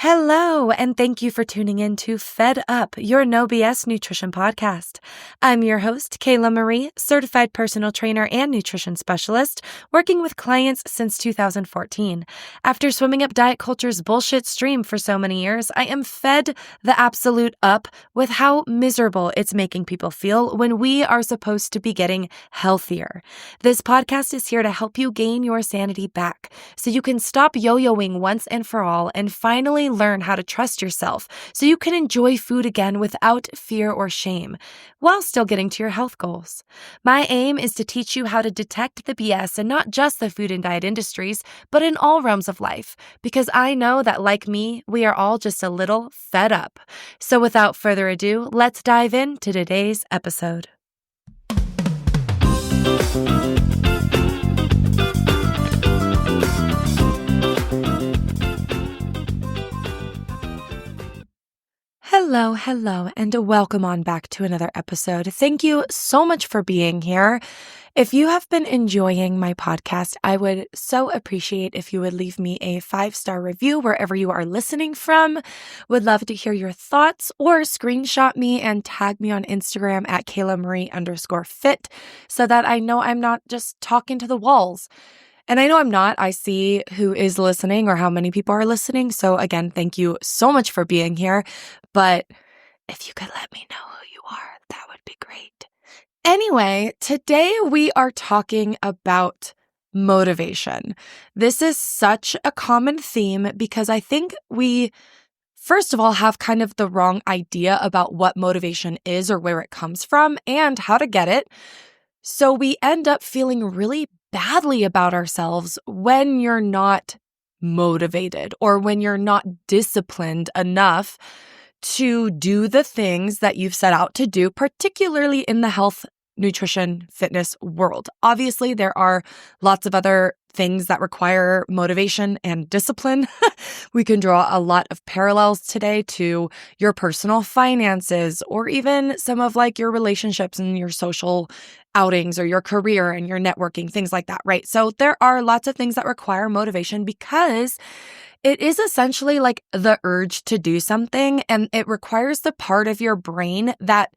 Hello, and thank you for tuning in to Fed Up, your no BS nutrition podcast. I'm your host, Kayla Marie, certified personal trainer and nutrition specialist, working with clients since 2014. After swimming up diet culture's bullshit stream for so many years, I am fed the absolute up with how miserable it's making people feel when we are supposed to be getting healthier. This podcast is here to help you gain your sanity back so you can stop yo-yoing once and for all and finally learn how to trust yourself so you can enjoy food again without fear or shame while still getting to your health goals. My aim is to teach you how to detect the BS in not just the food and diet industries, but in all realms of life, because I know that, like me, we are all just a little fed up. So without further ado, let's dive into today's episode. Hello, and welcome on back to another episode. Thank you so much for being here. If you have been enjoying my podcast, I would so appreciate if you would leave me a 5-star review wherever you are listening from. Would love to hear your thoughts, or screenshot me and tag me on Instagram at Kayla Marie_fit so that I know I'm not just talking to the walls. And I know I'm not. I see who is listening or how many people are listening. So again, thank you so much for being here. But if you could let me know who you are, that would be great. Anyway, today we are talking about motivation. This is such a common theme because I think we, first of all, have kind of the wrong idea about what motivation is or where it comes from and how to get it. So we end up feeling really badly about ourselves when you're not motivated or when you're not disciplined enough to do the things that you've set out to do, particularly in the health, nutrition, fitness world. Obviously, there are lots of other things that require motivation and discipline. We can draw a lot of parallels today to your personal finances or even some of like your relationships and your social outings or your career and your networking, things like that, right? So there are lots of things that require motivation because it is essentially like the urge to do something, and it requires the part of your brain that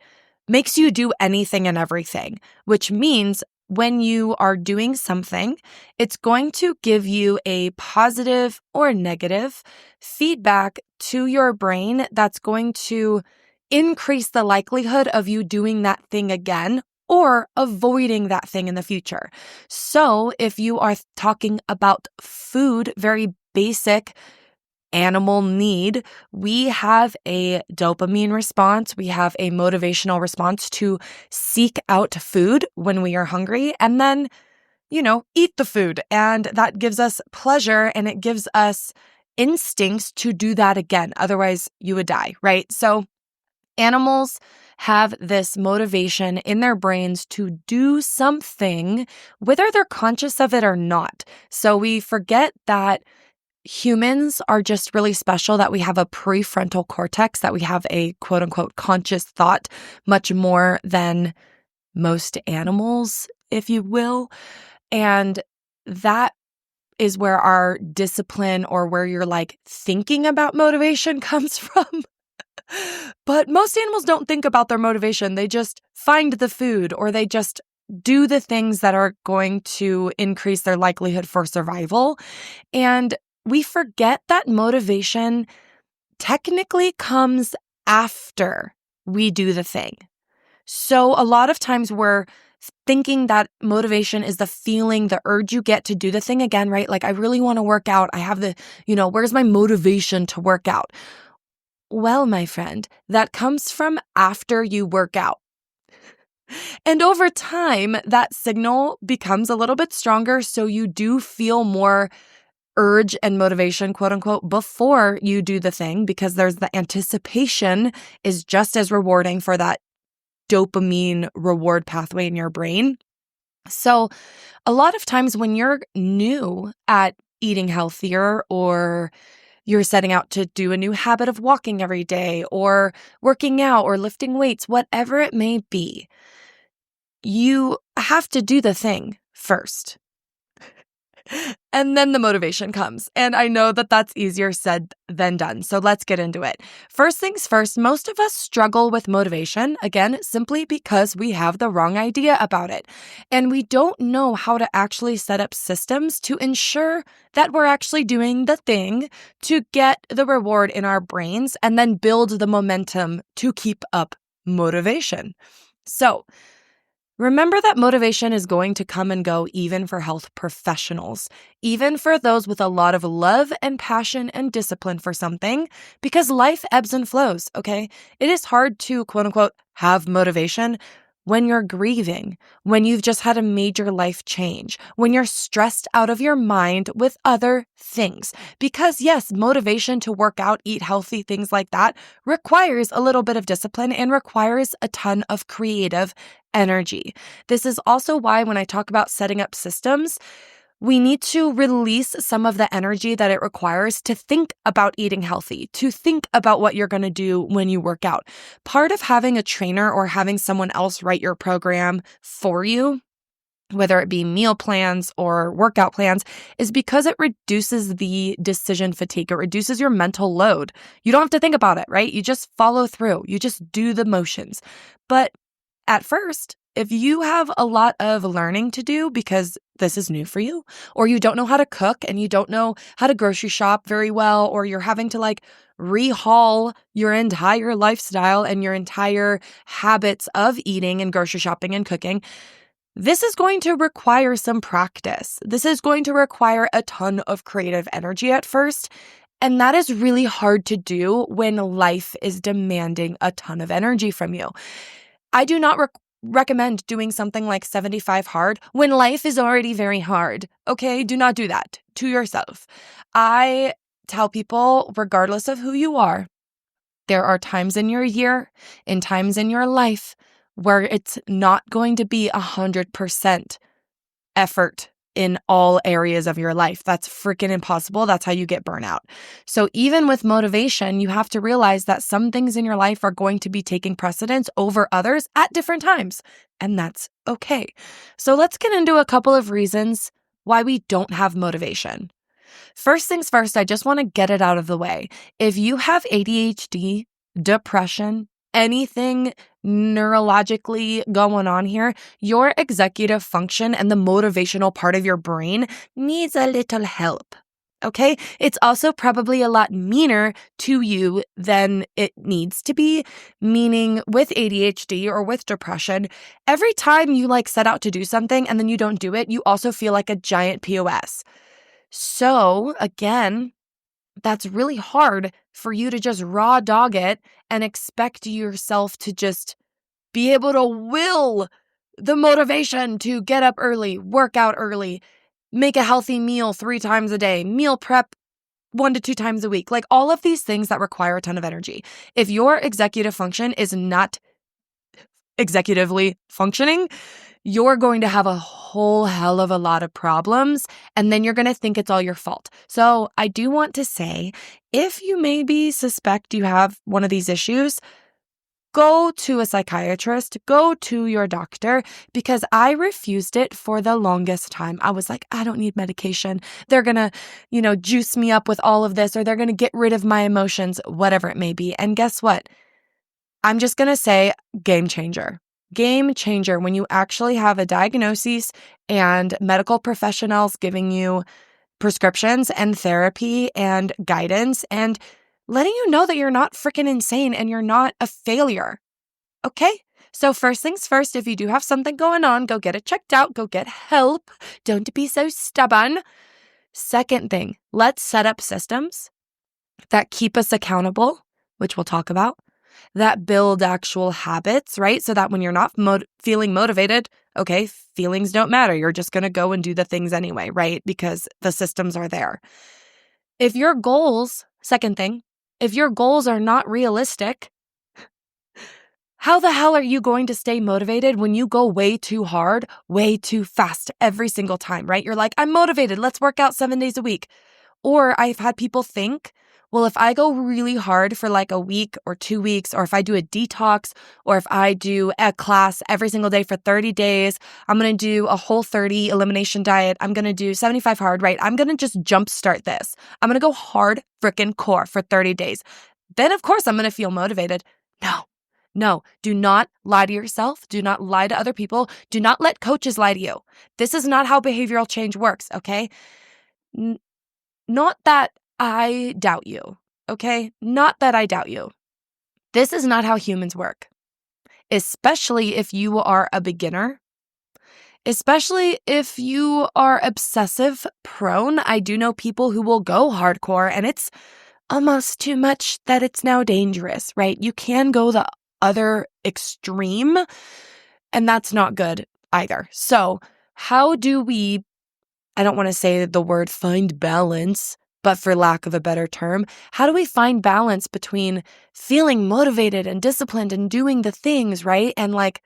makes you do anything and everything, which means when you are doing something, it's going to give you a positive or negative feedback to your brain that's going to increase the likelihood of you doing that thing again or avoiding that thing in the future. So if you are talking about food, very basic animal need, we have a dopamine response. We have a motivational response to seek out food when we are hungry and then, eat the food. And that gives us pleasure and it gives us instincts to do that again. Otherwise, you would die, right? So animals have this motivation in their brains to do something, whether they're conscious of it or not. So we forget that humans are just really special, that we have a prefrontal cortex, that we have a quote unquote conscious thought much more than most animals, if you will. And that is where our discipline or where you're like thinking about motivation comes from. But most animals don't think about their motivation. They just find the food or they just do the things that are going to increase their likelihood for survival. And we forget that motivation technically comes after we do the thing. So a lot of times we're thinking that motivation is the feeling, the urge you get to do the thing again, right? Like, I really want to work out. I have the, where's my motivation to work out? Well, my friend, that comes from after you work out. And over time, that signal becomes a little bit stronger, so you do feel more urge and motivation, quote unquote, before you do the thing, because there's the anticipation is just as rewarding for that dopamine reward pathway in your brain. So a lot of times when you're new at eating healthier, or you're setting out to do a new habit of walking every day or working out or lifting weights, whatever it may be, you have to do the thing first. And then the motivation comes. And I know that that's easier said than done. So let's get into it. First things first, most of us struggle with motivation, again, simply because we have the wrong idea about it. And we don't know how to actually set up systems to ensure that we're actually doing the thing to get the reward in our brains and then build the momentum to keep up motivation. So, remember that motivation is going to come and go even for health professionals, even for those with a lot of love and passion and discipline for something, because life ebbs and flows, okay? It is hard to, quote unquote, have motivation when you're grieving, when you've just had a major life change, when you're stressed out of your mind with other things. Because yes, motivation to work out, eat healthy, things like that requires a little bit of discipline and requires a ton of creative energy. This is also why when I talk about setting up systems, we need to release some of the energy that it requires to think about eating healthy, to think about what you're going to do when you work out. Part of having a trainer or having someone else write your program for you, whether it be meal plans or workout plans, is because it reduces the decision fatigue. It reduces your mental load. You don't have to think about it, right? You just follow through. You just do the motions. But at first, if you have a lot of learning to do because this is new for you, or you don't know how to cook and you don't know how to grocery shop very well, or you're having to rehaul your entire lifestyle and your entire habits of eating and grocery shopping and cooking, this is going to require some practice. This is going to require a ton of creative energy at first. And that is really hard to do when life is demanding a ton of energy from you. I do not recommend doing something like 75 hard when life is already very hard. Okay, do not do that to yourself. I tell people, regardless of who you are, there are times in your year and times in your life where it's not going to be 100% effort in all areas of your life. That's freaking impossible. That's how you get burnout. So even with motivation, you have to realize that some things in your life are going to be taking precedence over others at different times, and that's okay. So let's get into a couple of reasons why we don't have motivation. First things first, I just want to get it out of the way. If you have ADHD, depression, anything neurologically going on here, your executive function and the motivational part of your brain needs a little help. Okay? It's also probably a lot meaner to you than it needs to be, meaning with ADHD or with depression, every time you set out to do something and then you don't do it, you also feel like a giant POS. So again, that's really hard for you to just raw dog it and expect yourself to just be able to will the motivation to get up early, work out early, make a healthy meal 3 times a day, meal prep 1 to 2 times a week, all of these things that require a ton of energy. If your executive function is not executively functioning, you're going to have a whole hell of a lot of problems, and then you're going to think it's all your fault. So I do want to say, if you maybe suspect you have one of these issues, go to a psychiatrist, go to your doctor, because I refused it for the longest time. I was like, I don't need medication. They're going to, juice me up with all of this, or they're going to get rid of my emotions, whatever it may be. And guess what? I'm just going to say game changer. Game changer when you actually have a diagnosis and medical professionals giving you prescriptions and therapy and guidance and letting you know that you're not freaking insane and you're not a failure. Okay? So first things first, if you do have something going on, go get it checked out, go get help. Don't be so stubborn. Second thing, let's set up systems that keep us accountable, which we'll talk about, that build actual habits, right? So that when you're not feeling motivated, okay, feelings don't matter. You're just going to go and do the things anyway, right? Because the systems are there. If your goals, second thing, if your goals are not realistic, how the hell are you going to stay motivated when you go way too hard, way too fast every single time, right? You're like, I'm motivated. Let's work out 7 days a week. Or I've had people think well, if I go really hard for like a week or 2 weeks, or if I do a detox, or if I do a class every single day for 30 days, I'm going to do a Whole30 elimination diet. I'm going to do 75 hard, right? I'm going to just jumpstart this. I'm going to go hard freaking core for 30 days. Then, of course, I'm going to feel motivated. No, do not lie to yourself. Do not lie to other people. Do not let coaches lie to you. This is not how behavioral change works, okay? Not that I doubt you, okay? Not that I doubt you. This is not how humans work, especially if you are a beginner, especially if you are obsessive prone. I do know people who will go hardcore and it's almost too much that it's now dangerous, right? You can go the other extreme, and that's not good either. So how do we, I don't want to say the word find balance, but for lack of a better term, how do we find balance between feeling motivated and disciplined and doing the things, right? And like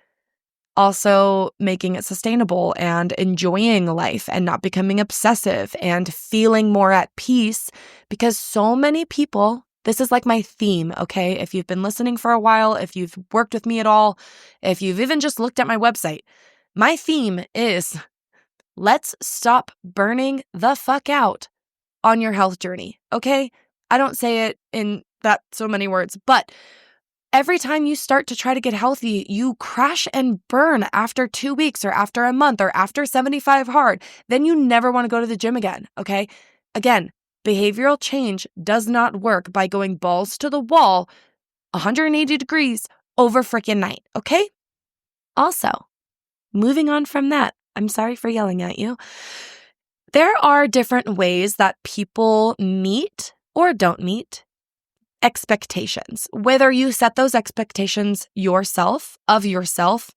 also making it sustainable and enjoying life and not becoming obsessive and feeling more at peace? Because so many people, this is like my theme, okay? If you've been listening for a while, if you've worked with me at all, if you've even just looked at my website, my theme is let's stop burning the fuck out on your health journey, okay? I don't say it in that so many words, but every time you start to try to get healthy, you crash and burn after 2 weeks or after a month or after 75 hard. Then you never want to go to the gym again, okay? Again, behavioral change does not work by going balls to the wall, 180 degrees over freaking night, okay? Also, moving on from that, I'm sorry for yelling at you. There are different ways that people meet or don't meet expectations. Whether you set those expectations yourself, of yourself,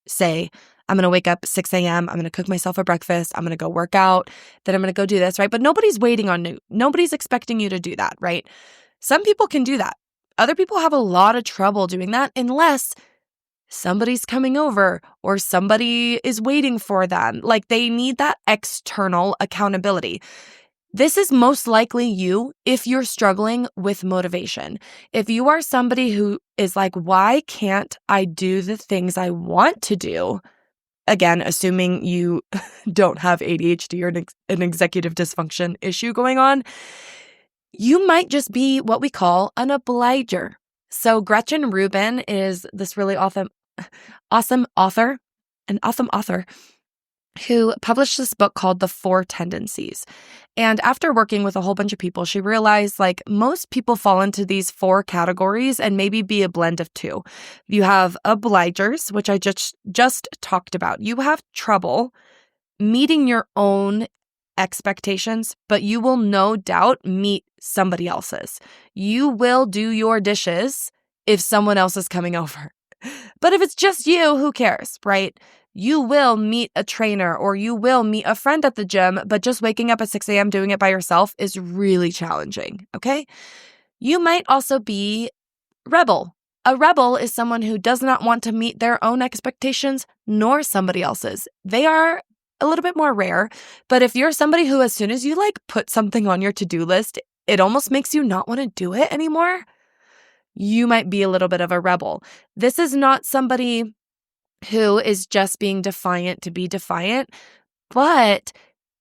say, I'm going to wake up 6 a.m., I'm going to cook myself a breakfast, I'm going to go work out, then I'm going to go do this, right? But nobody's waiting on you. Nobody's expecting you to do that, right? Some people can do that. Other people have a lot of trouble doing that unless somebody's coming over or somebody is waiting for them. Like they need that external accountability. This is most likely you if you're struggling with motivation. If you are somebody who is like, why can't I do the things I want to do? Again, assuming you don't have ADHD or an executive dysfunction issue going on, you might just be what we call an obliger. So Gretchen Rubin is this really awesome author, an awesome author who published this book called The 4 Tendencies. And after working with a whole bunch of people, she realized like most people fall into these 4 categories and maybe be a blend of 2. You have obligers, which I just talked about. You have trouble meeting your own expectations, but you will no doubt meet somebody else's. You will do your dishes if someone else is coming over. But if it's just you, who cares, right? You will meet a trainer or you will meet a friend at the gym, but just waking up at 6 a.m. doing it by yourself is really challenging, okay? You might also be rebel. A rebel is someone who does not want to meet their own expectations nor somebody else's. They are a little bit more rare, but if you're somebody who as soon as you like put something on your to-do list, it almost makes you not want to do it anymore, you might be a little bit of a rebel. This is not somebody who is just being defiant to be defiant, but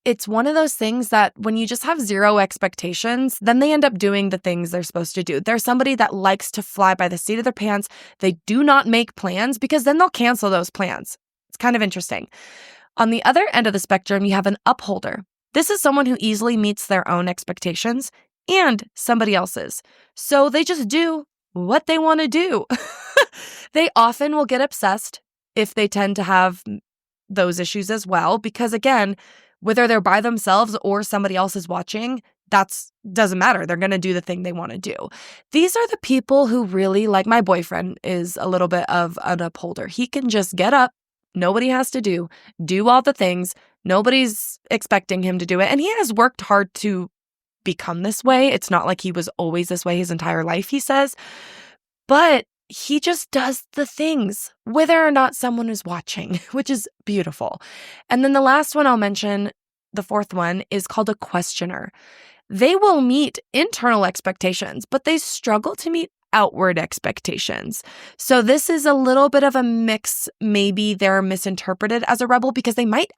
it's one of those things that when you just have zero expectations, then they end up doing the things they're supposed to do. They're somebody that likes to fly by the seat of their pants. They do not make plans because then they'll cancel those plans. It's kind of interesting. On the other end of the spectrum, you have an upholder. This is someone who easily meets their own expectations and somebody else's. So they just do what they want to do. They often will get obsessed if they tend to have those issues as well, because again, whether they're by themselves or somebody else is watching, doesn't matter. They're going to do the thing they want to do. These are the people who really, like my boyfriend is a little bit of an upholder. He can just get up. Nobody has to do all the things. Nobody's expecting him to do it. And he has worked hard to become this way. It's not like he was always this way his entire life, he says. But he just does the things, whether or not someone is watching, which is beautiful. And then the last one I'll mention, the 4th one, is called a questioner. They will meet internal expectations, but they struggle to meet outward expectations. So this is a little bit of a mix. Maybe they're misinterpreted as a rebel because they might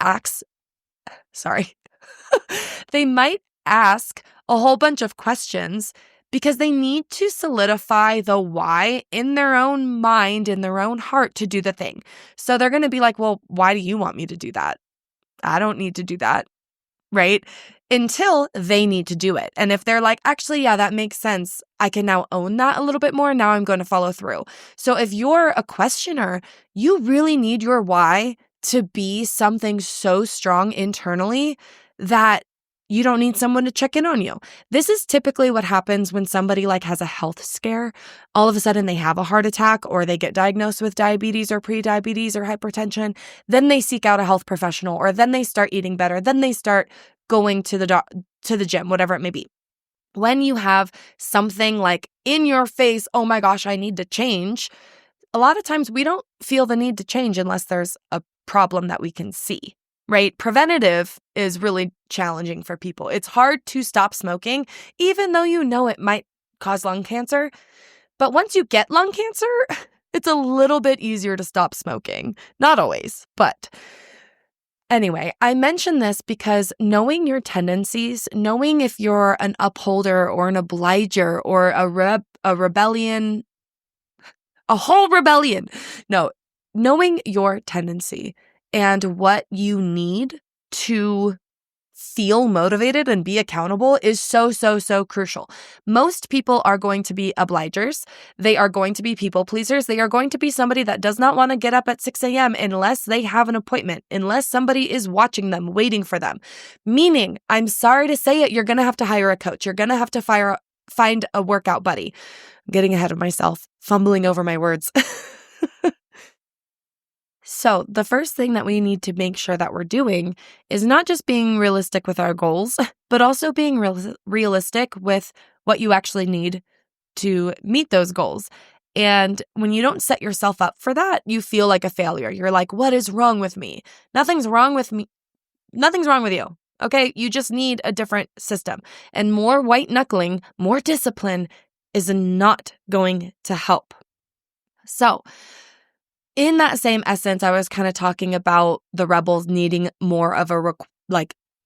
they might ask a whole bunch of questions because they need to solidify the why in their own mind, in their own heart to do the thing. So they're going to be like, well, why do you want me to do that? I don't need to do that, right? Until they need to do it. And if they're like, actually, yeah, that makes sense. I can now own that a little bit more. Now I'm going to follow through. So if you're a questioner, you really need your why to be something so strong internally that you don't need someone to check in on you. This is typically what happens when somebody like has a health scare. All of a sudden they have a heart attack or they get diagnosed with diabetes or prediabetes or hypertension. Then they seek out a health professional, or then they start eating better. Then they start going to the gym, whatever it may be. When you have something like in your face, oh my gosh, I need to change. A lot of times we don't feel the need to change unless there's a problem that we can see. Right? Preventative is really challenging for people. It's hard to stop smoking, even though you know it might cause lung cancer. But once you get lung cancer, it's a little bit easier to stop smoking. Not always, but anyway, I mention this because knowing your tendencies, knowing if you're an upholder or an obliger or a rebellion, a whole rebellion. No, knowing your tendency and what you need to feel motivated and be accountable is so, so, so crucial. Most people are going to be obligers. They are going to be people pleasers. They are going to be somebody that does not want to get up at 6 a.m. unless they have an appointment, unless somebody is watching them, waiting for them. Meaning, I'm sorry to say it, you're going to have to hire a coach. You're going to have to find a workout buddy. I'm getting ahead of myself, fumbling over my words. So the first thing that we need to make sure that we're doing is not just being realistic with our goals, but also being realistic with what you actually need to meet those goals. And when you don't set yourself up for that, you feel like a failure. You're like, what is wrong with me? Nothing's wrong with me. Nothing's wrong with you. Okay. You just need a different system. And more white knuckling, more discipline is not going to help. So, in that same essence, I was kind of talking about the rebels needing more of a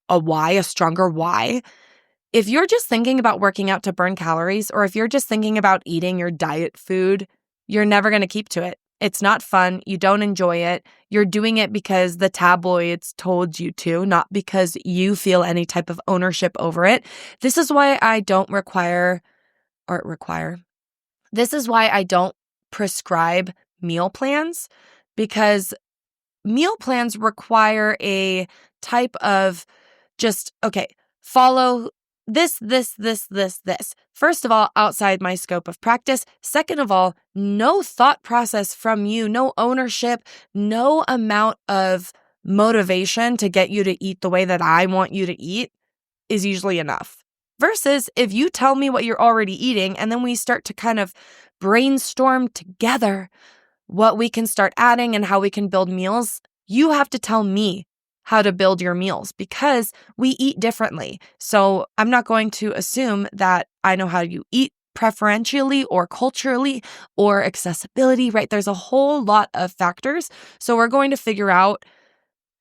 why, a stronger why. If you're just thinking about working out to burn calories, or if you're just thinking about eating your diet food, you're never going to keep to it. It's not fun. You don't enjoy it. You're doing it because the tabloids told you to, not because you feel any type of ownership over it. This is why I don't This is why I don't prescribe meal plans, because meal plans require a type of just, okay, follow this. First of all, outside my scope of practice. Second of all, no thought process from you, no ownership, no amount of motivation to get you to eat the way that I want you to eat is usually enough. Versus if you tell me what you're already eating and then we start to kind of brainstorm together what we can start adding and how we can build meals, you have to tell me how to build your meals because we eat differently. So I'm not going to assume that I know how you eat preferentially or culturally or accessibility, right? There's a whole lot of factors. So we're going to figure out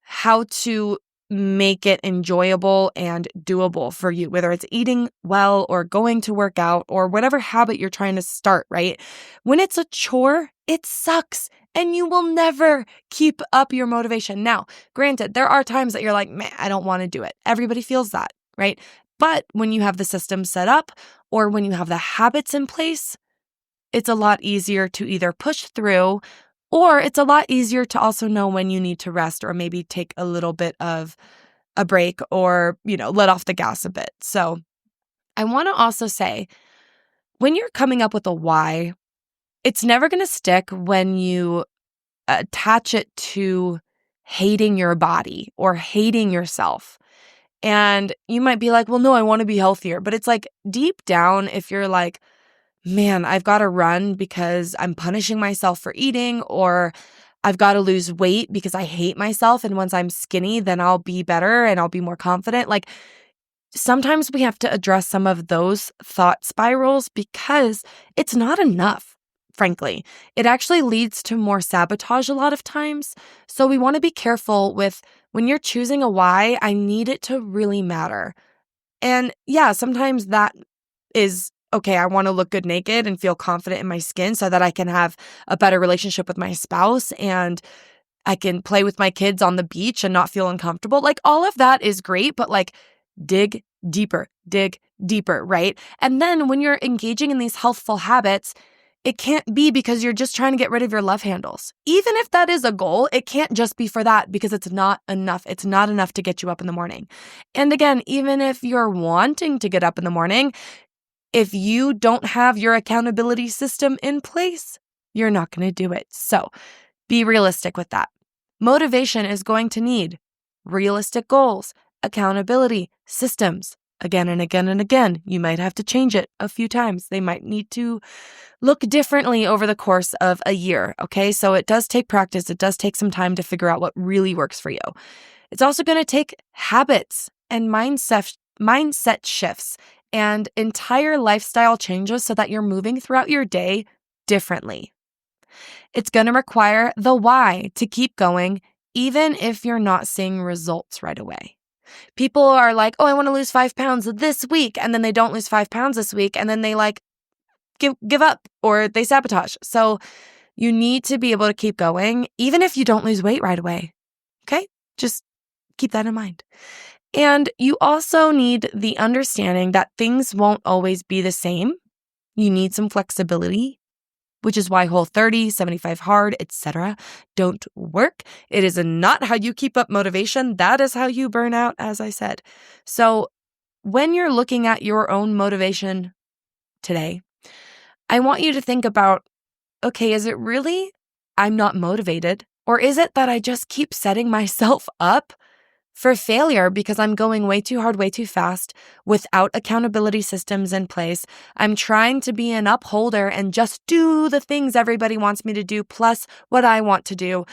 how to make it enjoyable and doable for you, whether it's eating well or going to work out or whatever habit you're trying to start, right? When it's a chore, it sucks and you will never keep up your motivation. Now, granted, there are times that you're like, man, I don't want to do it. Everybody feels that, right? But when you have the system set up or when you have the habits in place, it's a lot easier to either push through, or it's a lot easier to also know when you need to rest or maybe take a little bit of a break or, let off the gas a bit. So I want to also say, when you're coming up with a why, it's never going to stick when you attach it to hating your body or hating yourself. And you might be like, well, no, I want to be healthier. But it's like deep down, if you're like, man, I've got to run because I'm punishing myself for eating, or I've got to lose weight because I hate myself. And once I'm skinny, then I'll be better and I'll be more confident. Like, sometimes we have to address some of those thought spirals because it's not enough, frankly. It actually leads to more sabotage a lot of times. So we want to be careful with when you're choosing a why, I need it to really matter. And yeah, sometimes that is okay. I want to look good naked and feel confident in my skin so that I can have a better relationship with my spouse and I can play with my kids on the beach and not feel uncomfortable. Like all of that is great, but like dig deeper, right? And then when you're engaging in these healthful habits, it can't be because you're just trying to get rid of your love handles. Even if that is a goal, it can't just be for that because it's not enough. It's not enough to get you up in the morning. And again, even if you're wanting to get up in the morning, if you don't have your accountability system in place, you're not going to do it. So be realistic with that. Motivation is going to need realistic goals, accountability, systems. Again and again and again. You might have to change it a few times. They might need to look differently over the course of a year, okay? So it does take practice. It does take some time to figure out what really works for you. It's also going to take habits and mindset shifts and entire lifestyle changes so that you're moving throughout your day differently. It's going to require the why to keep going, even if you're not seeing results right away. People are like, oh, I want to lose 5 pounds this week. And then they don't lose 5 pounds this week. And then they like give up or they sabotage. So you need to be able to keep going, even if you don't lose weight right away. Okay? Just keep that in mind. And you also need the understanding that things won't always be the same. You need some flexibility, which is why Whole30, 75 Hard, etc. don't work. It is not how you keep up motivation. That is how you burn out, as I said. So when you're looking at your own motivation today, I want you to think about, okay, is it really I'm not motivated? Or is it that I just keep setting myself up for failure because I'm going way too hard, way too fast without accountability systems in place? I'm trying to be an upholder and just do the things everybody wants me to do plus what I want to do.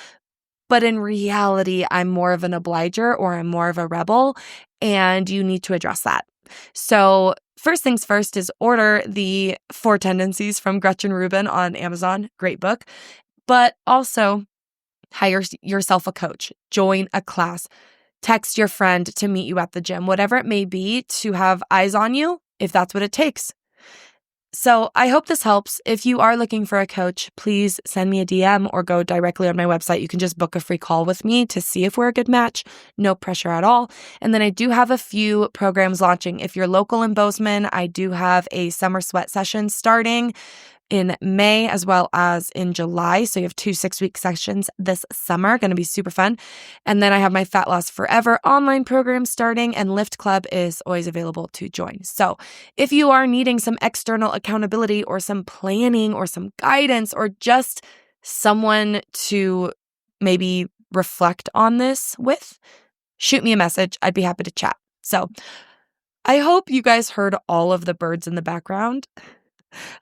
But in reality, I'm more of an obliger or I'm more of a rebel, and you need to address that. So first things first is order the 4 Tendencies from Gretchen Rubin on Amazon. Great book. But also hire yourself a coach, join a class, text your friend to meet you at the gym, whatever it may be, to have eyes on you if that's what it takes. So I hope this helps. If you are looking for a coach, please send me a DM or go directly on my website. You can just book a free call with me to see if we're a good match. No pressure at all. And then I do have a few programs launching. If you're local in Bozeman, I do have a summer sweat session starting in May as well as in July. So you have 2 6-week sessions this summer, going to be super fun. And then I have my Fat Loss Forever online program starting, and Lift Club is always available to join. So if you are needing some external accountability or some planning or some guidance or just someone to maybe reflect on this with, shoot me a message. I'd be happy to chat. So I hope you guys heard all of the birds in the background.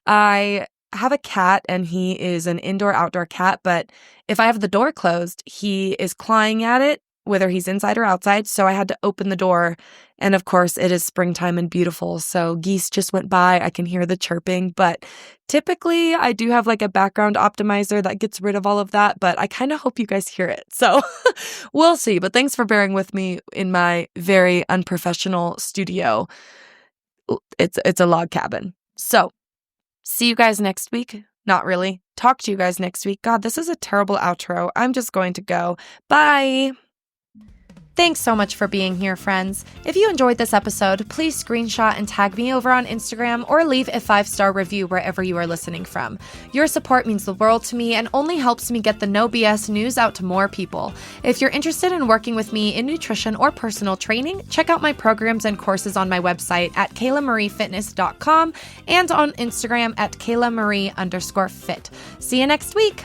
I have a cat and he is an indoor-outdoor cat, but if I have the door closed, he is clawing at it, whether he's inside or outside, so I had to open the door. And of course, it is springtime and beautiful, so geese just went by. I can hear the chirping, but typically I do have like a background optimizer that gets rid of all of that, but I kind of hope you guys hear it. So we'll see, but thanks for bearing with me in my very unprofessional studio. It's a log cabin. So see you guys next week. Not really. Talk to you guys next week. God, this is a terrible outro. I'm just going to go. Bye. Thanks so much for being here, friends. If you enjoyed this episode, please screenshot and tag me over on Instagram or leave a 5-star review wherever you are listening from. Your support means the world to me and only helps me get the No BS news out to more people. If you're interested in working with me in nutrition or personal training, check out my programs and courses on my website at kaylamariefitness.com and on Instagram at kaylamari_fit. See you next week.